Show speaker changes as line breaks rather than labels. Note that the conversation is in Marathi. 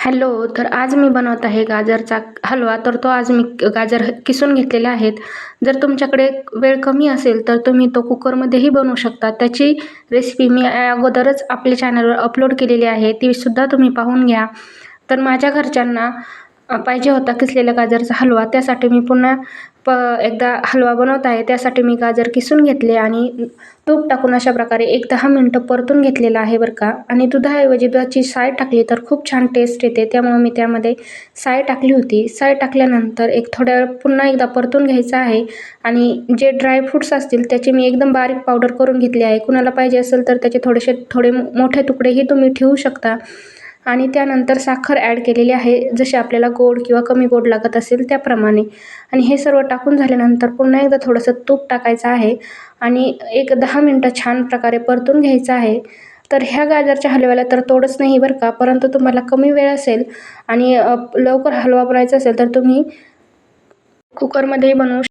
हॅलो, तर आज मी बनवत आहे गाजरचा हलवा. तर तो आज मी गाजर किसून घेतलेले आहेत. जर तुमच्याकडे वेळ कमी असेल तर तुम्ही तो कुकरमध्येही बनवू शकता. त्याची रेसिपी मी अगोदरच आपल्या चॅनलवर अपलोड केलेली आहे. ती सुद्धा तुम्ही पाहून घ्या. तर माझ्या घरच्यांना पाहिजे होता किसलेल्या गाजरचा हलवा. त्यासाठी मी पुन्हा एकदा हलवा बनवत आहे. त्यासाठी मी गाजर किसून घेतले आणि तूप टाकून अशा प्रकारे 1-10 मिनिटं परतून घेतलेलं आहे बरं का. आणि दुधाऐवजी दुधाची साय टाकली तर खूप छान टेस्ट येते. त्यामुळे मी त्यामध्ये साय टाकली होती. साय टाकल्यानंतर एक थोड्या वेळ पुन्हा एकदा परतून घ्यायचं आहे आणि जे ड्रायफ्रुट्स असतील त्याची मी एकदम बारीक पावडर करून घेतली आहे. कुणाला पाहिजे असेल तर त्याचे थोडे मोठे तुकडेही तुम्ही ठेवू शकता. आणि त्यानंतर साखर ॲड केलेली आहे, जसे आपल्याला गोड किंवा कमी गोड लागत असेल त्याप्रमाणे. आणि हे सर्व टाकून झाल्यानंतर पुन्हा एकदा थोडंसं तूप टाकायचं आहे आणि एक 10 मिनिटं छान प्रकारे परतून घ्यायचं आहे. तर ह्या गाजरच्या हलव्याला तर तोडच नाही बरं का, परंतु तुम्हाला कमी वेळ असेल आणि लवकर हलवा बनायचा असेल तर तुम्ही कुकरमध्येही बनवू